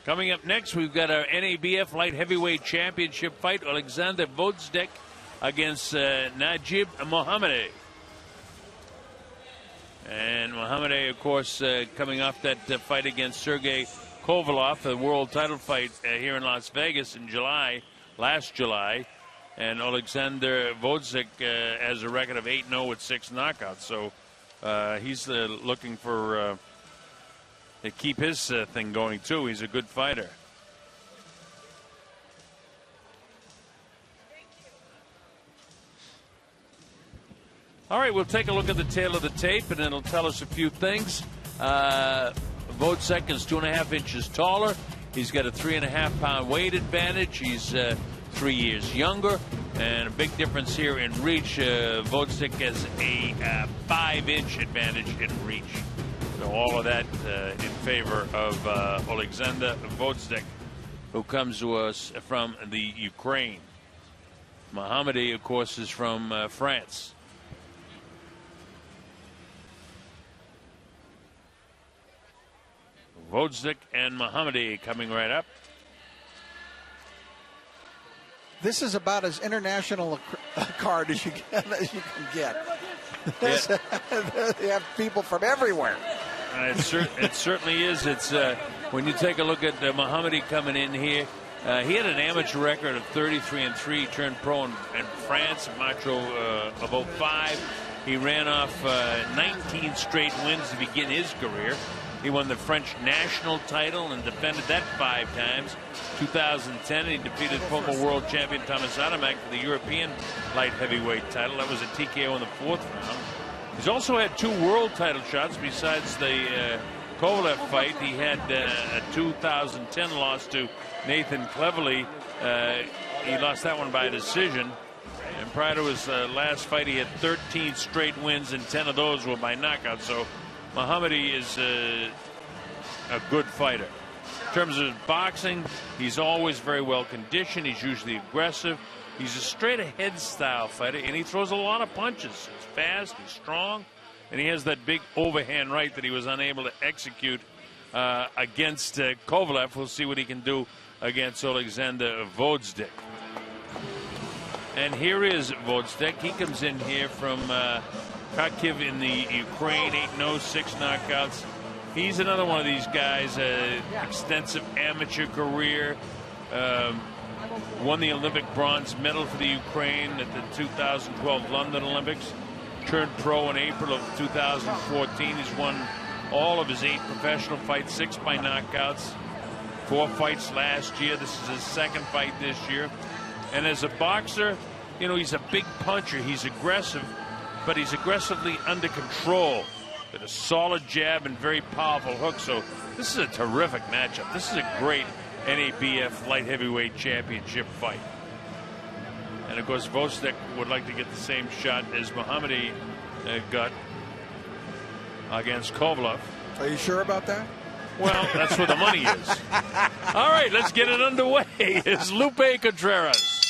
Coming up next, we've got our NABF Light Heavyweight Championship fight. Alexander Gvozdik against Naджиб Mохаммеди. And Mохаммеди, of course, coming off that fight against Sergey Kovalev, the world title fight here in Las Vegas in last July. And Alexander Gvozdik has a record of 8-0 with 6 knockouts. So he's looking for to keep his thing going, too. He's a good fighter. All right, we'll take a look at the tail of the tape, and it'll tell us a few things. Gvozdik is 2.5 inches taller. He's got a 3.5-pound weight advantage. He's 3 years younger, and a big difference here in reach. Gvozdik has a 5-inch advantage in reach. So all of that in favor of Alexander Gvozdik, who comes to us from the Ukraine. Mохаммеди, of course, is from France. Gvozdik and Mохаммеди coming right up. This is about as international a card as you can get. Yeah. They have people from everywhere. It certainly is. It's when you take a look at Mохаммеди coming in here. He had an amateur record of 33-3. He turned pro in France in March of 05. He ran off 19 straight wins to begin his career. He won the French national title and defended that 5 times. 2010, he defeated former world champion Thomas Adamek for the European light heavyweight title. That was a TKO in the 4th round. He's also had 2 world title shots besides the Kovalev fight. He had a 2010 loss to Nathan Cleverly. He lost that one by decision. And prior to his last fight, he had 13 straight wins, and 10 of those were by knockout. So Mохаммеди is a good fighter. In terms of his boxing, he's always very well conditioned. He's usually aggressive. He's a straight-ahead style fighter, and he throws a lot of punches. He's fast, he's strong, and he has that big overhand right that he was unable to execute against Kovalev. We'll see what he can do against Alexander Gvozdik. And here is Gvozdik. He comes in here from Kharkiv in the Ukraine, 8-0, 6 knockouts. He's another one of these guys, extensive amateur career. Won the Olympic bronze medal for the Ukraine at the 2012 London Olympics. Turned pro in April of 2014. He's won all of his 8 professional fights, 6 by knockouts, 4 fights last year. This is his 2nd fight this year. And as a boxer, you know, he's a big puncher. He's aggressive, but he's aggressively under control with a solid jab and very powerful hook. So this is a terrific matchup. This is a great NABF light heavyweight championship fight. And of course, Gvozdik would like to get the same shot as Mохаммеди got against Kovalev. Are you sure about that? Well, that's where the money is. All right, let's get it underway. It's Lupe Contreras.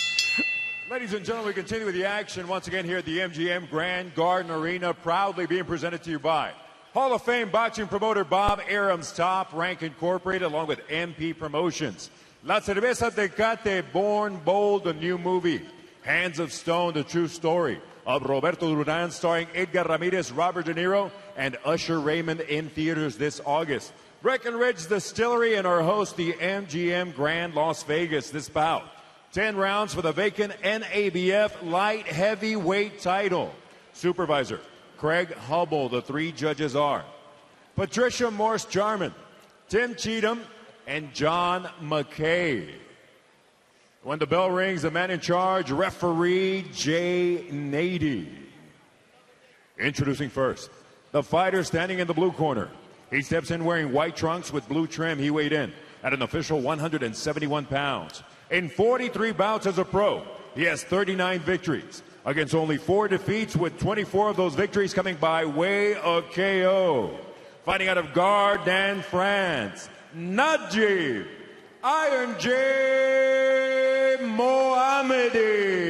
Ladies and gentlemen, we continue with the action once again here at the MGM Grand Garden Arena, proudly being presented to you by Hall of Fame boxing promoter Bob Arum's Top Rank Incorporated, along with MP Promotions. La Cerveza Tecate, Born Bold, the new movie. Hands of Stone, the true story of Roberto Duran, starring Edgar Ramirez, Robert De Niro, and Usher Raymond in theaters this August. Breckenridge Distillery and our host, the MGM Grand Las Vegas, this bout. 10 rounds for the vacant NABF light heavyweight title. Supervisor Craig Hubble. The 3 judges are Patricia Morse-Jarman, Tim Cheatham, and John McKay. When the bell rings, the man in charge, referee Jay Nady. Introducing first, the fighter standing in the blue corner. He steps in wearing white trunks with blue trim. He weighed in at an official 171 pounds. In 43 bouts as a pro, he has 39 victories against only 4 defeats, with 24 of those victories coming by way of KO. Fighting out of Gardanne, France, Naджиб Iron J. Mохаммеди.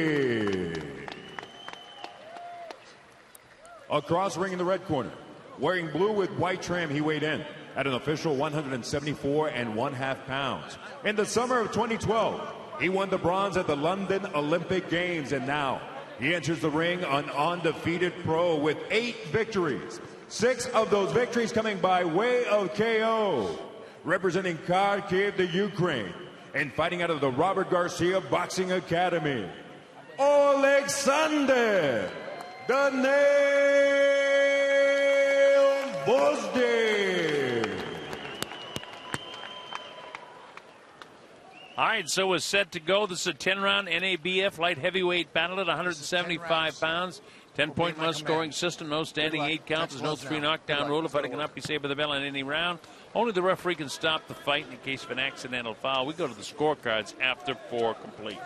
Across ring in the red corner, wearing blue with white trim, he weighed in at an official 174.5 pounds. In the summer of 2012, he won the bronze at the London Olympic Games, and now he enters the ring an undefeated pro with 8 victories. 6 of those victories coming by way of KO. Representing Kharkiv, the Ukraine, and fighting out of the Robert Garcia Boxing Academy, Alexander the Nail Gvozdik. All right, so we're set to go. This is a 10-round NABF light heavyweight battle at 175 pounds. 10-point must-scoring system, no standing 8 counts. There's no 3 knockdown rule. A fighter cannot be saved by the bell in any round. Only the referee can stop the fight in case of an accidental foul. We go to the scorecards after 4 complete.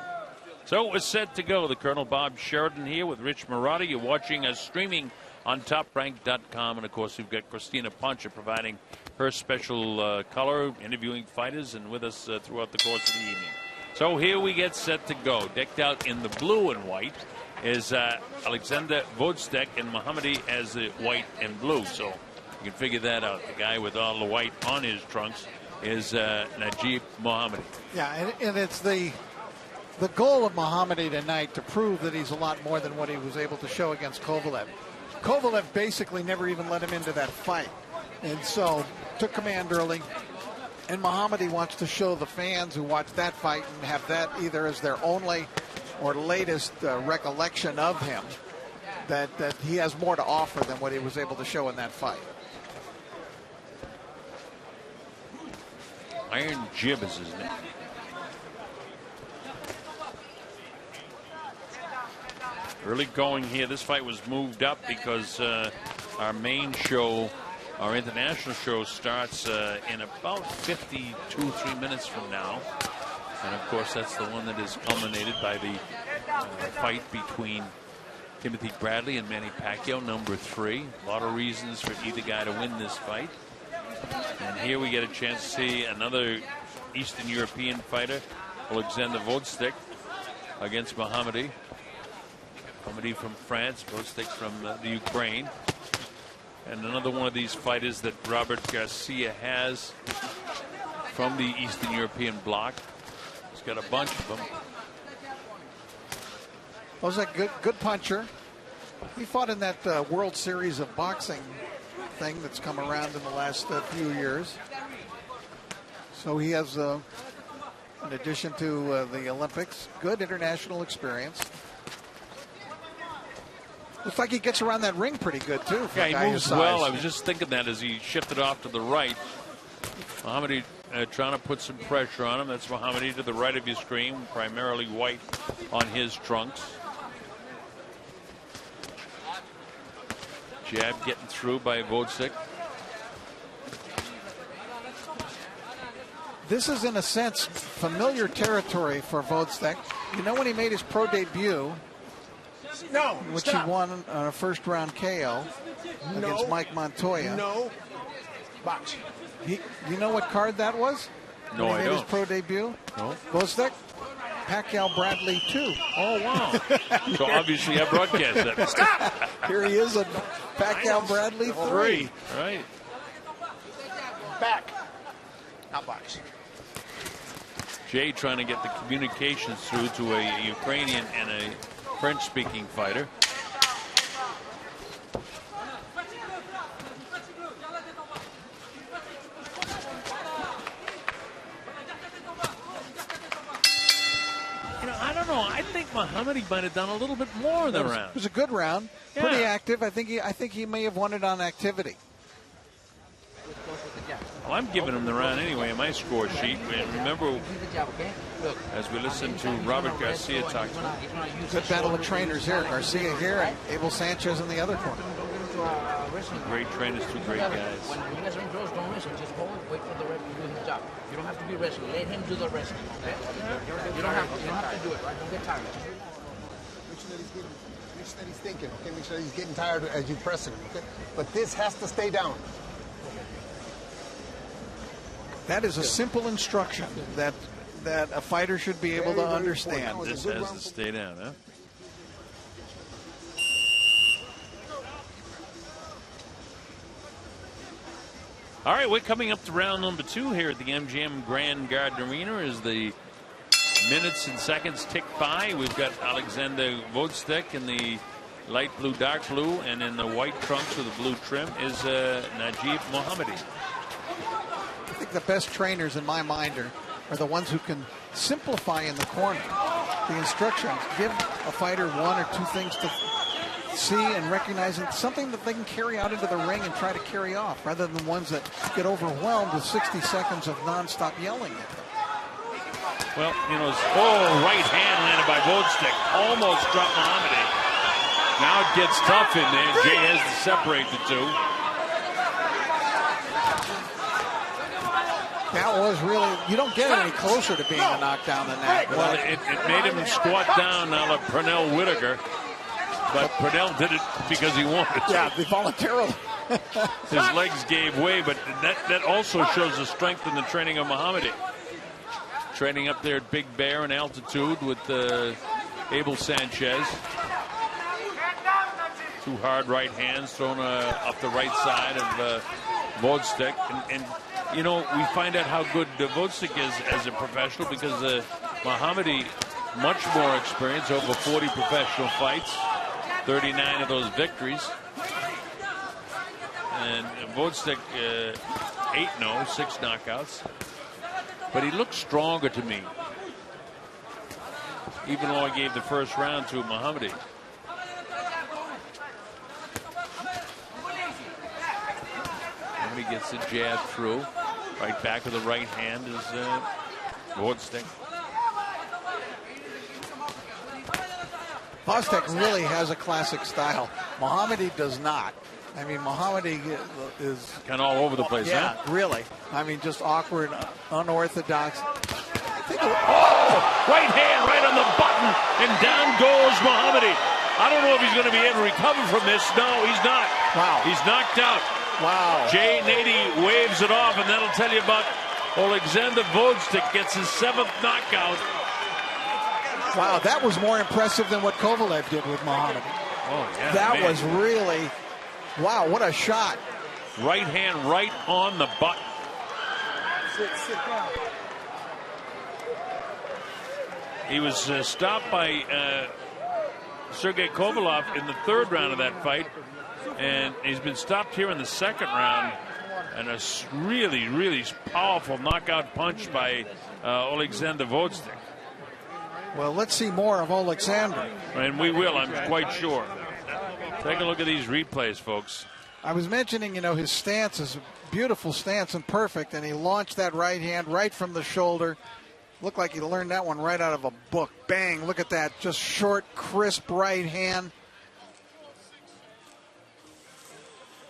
So we're set to go. The Colonel Bob Sheridan here with Rich Marotta. You're watching us streaming on TopRank.com. And, of course, we've got Christina Poncha providing her special color, interviewing fighters, and with us throughout the course of the evening. So here we get set to go. Decked out in the blue and white is Alexander Gvozdik, and Mохаммеди as the white and blue. So you can figure that out. The guy with all the white on his trunks is Naджиб Mохаммеди. Yeah, and it's the goal of Mохаммеди tonight to prove that he's a lot more than what he was able to show against Kovalev. Kovalev basically never even let him into that fight, and so took command early. And Mохаммеди wants to show the fans who watch that fight and have that either as their only or latest recollection of him, that he has more to offer than what he was able to show in that fight. Iron Jib is his name. Early going here. This fight was moved up because our main show, our international show, starts in about 3 minutes from now. And, of course, that's the one that is culminated by the fight between Timothy Bradley and Manny Pacquiao, number 3. A lot of reasons for either guy to win this fight. And here we get a chance to see another Eastern European fighter, Alexander Gvozdik, against Mохаммеди. Mохаммеди from France, Gvozdik from the Ukraine. And another one of these fighters that Robert Garcia has from the Eastern European bloc. He's got a bunch of them. Was a good puncher. He fought in that World Series of Boxing thing that's come around in the last few years. So he has, in addition to the Olympics, good international experience. Looks like he gets around that ring pretty good, too. For yeah, he moves well. I was just thinking that as he shifted off to the right. Mохаммеди trying to put some pressure on him. That's Mохаммеди to the right of your screen, primarily white on his trunks. Jab getting through by Gvozdik. This is, in a sense, familiar territory for Gvozdik. You know, when he made his pro debut, which he won on a first-round KO against Mike Montoya. No. Box. You know what card that was? No, when he I made don't. his pro debut? No. Gvozdik, Pacquiao Bradley 2. Oh, wow. So obviously I broadcast that. Stop! Here he is at Pacquiao Bradley 3. Right. Back. Not box. Jay trying to get the communications through to a Ukrainian and a French-speaking fighter. I don't know. I think Mохаммеди might have done a little bit more in the round. It was a good round. Yeah. Pretty active. I think he may have won it on activity. Well, I'm giving him the round anyway in my score sheet. And remember, as we listen to Robert Garcia talk to him. Good battle of trainers here. Garcia here and Abel Sanchez in the other corner. Great trainers, 2 great guys. When you guys are in draws, don't wrestle. Just hold, wait for the ref to do his job. You don't have to be wrestling. Let him do the wrestling, okay? You don't have to do it, right? Don't get tired. Make sure that he's thinking, okay? Make sure he's getting tired as you press him, okay? But this has to stay down. That is a simple instruction that a fighter should be able to understand. This has to stay down, huh? All right, we're coming up to round number 2 here at the MGM Grand Garden Arena as the minutes and seconds tick by. We've got Alexander Gvozdik in the light blue, dark blue, and in the white trunks with the blue trim is Naджиб Мохаммеди. I think the best trainers in my mind are the ones who can simplify in the corner. The instructions give a fighter 1 or 2 things to see and recognize, and something that they can carry out into the ring and try to carry off, rather than ones that get overwhelmed with 60 seconds of nonstop yelling at them. Well, you know, right hand landed by Gvozdik, almost dropped Mохаммеди. Now it gets tough in there. Jay has to separate the two. That was really, you don't get any closer to being a knockdown than that. Well, it made him squat down now to Pernell Whitaker. But Pernell did it because he wanted to. Yeah, voluntarily. His legs gave way, but that also shows the strength in the training of Mохаммеди. Training up there at Big Bear in altitude with Abel Sanchez. 2 hard right hands thrown up the right side of Gvozdik. And, you know, we find out how good Gvozdik is as a professional because Mохаммеди, much more experience, over 40 professional fights. 39 of those victories. And Gvozdik 8-0, 6 knockouts. But he looks stronger to me, even though I gave the first round to Mохаммеди. He gets the jab through. Right back of the right hand is Gvozdik. Gvozdik really has a classic style. Mохаммеди does not. I mean, Mохаммеди is kind of all over the place. Yeah, huh? really. I mean, just awkward, unorthodox. Right hand, right on the button, and down goes Mохammedi. I don't know if he's going to be able to recover from this. No, he's not. Wow. He's knocked out. Wow. Jay Nady waves it off, and that'll tell you about Alexander Gvozdik gets his 7th knockout. Wow, that was more impressive than what Kovalev did with Mохammedi. Oh, yeah. That was really, wow, what a shot. Right hand right on the button. Sit down. He was stopped by Sergey Kovalev in the 3rd round of that fight. And he's been stopped here in the 2nd round. And a really, really powerful knockout punch by Alexander Gvozdik. Well, let's see more of Alexander. And we will, I'm quite sure. Take a look at these replays, folks. I was mentioning, you know, his stance is a beautiful stance and perfect, and he launched that right hand right from the shoulder. Looked like he learned that one right out of a book. Bang, look at that, just short, crisp right hand.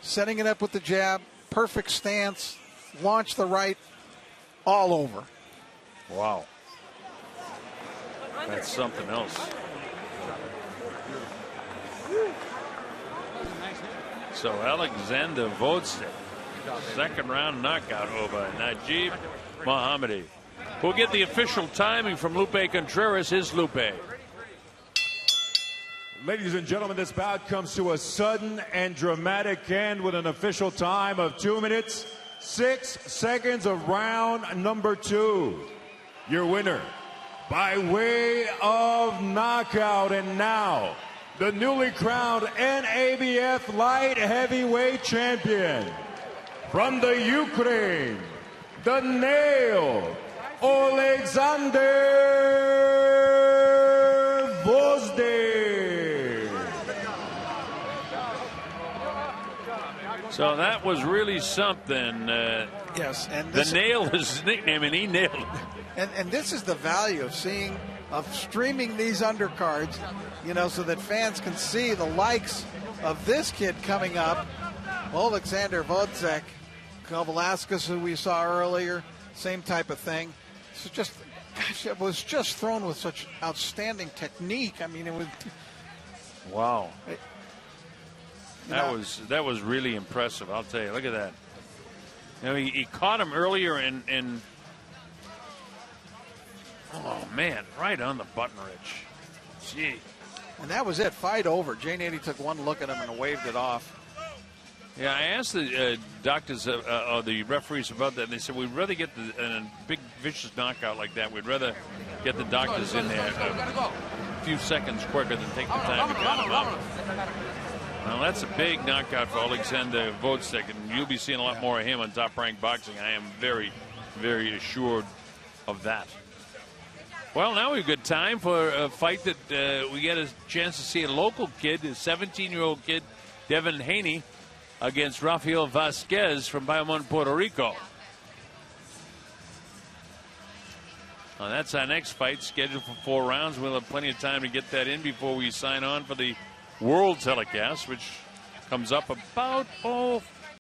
Setting it up with the jab, perfect stance, launched the right, all over. Wow. That's something else. So Alexander Gvozdik, 2nd round knockout over Naджиб Mохаммеди. We'll get the official timing from Lupe Contreras. Here's Lupe. Ladies and gentlemen, this bout comes to a sudden and dramatic end with an official time of 2 minutes, 6 seconds of round number 2. Your winner, by way of knockout, and now the newly crowned NABF light heavyweight champion from the Ukraine, the Nail, Alexander Gvozdik. So that was really something. Yes, and the Nail is his nickname, and he nailed it. And this is the value of streaming these undercards, you know, so that fans can see the likes of this kid coming up. Alexander Gvozdik, Velasquez, who we saw earlier, same type of thing. So just, gosh, it was just thrown with such outstanding technique. I mean, it was. Wow. That was really impressive. I'll tell you. Look at that. You know, he caught him earlier and oh man, right on the button, Rich. Gee. And that was it. Fight over. Jay Nady took one look at him and waved it off. Yeah, I asked the doctors or the referees about that, and they said we'd rather get a big vicious knockout like that. We'd rather get the doctors in there a few seconds quicker than take the time to count them out. Well, that's a big knockout for Alexander Gvozdik, and you'll be seeing a lot more of him on Top Rank Boxing. I am very, very assured of that. Well, now we've got time for a fight that we get a chance to see a local kid, a 17-year-old kid, Devin Haney, against Rafael Vasquez from Bayamon, Puerto Rico. Well, that's our next fight, scheduled for 4 rounds. We'll have plenty of time to get that in before we sign on for the World telecast, which comes up about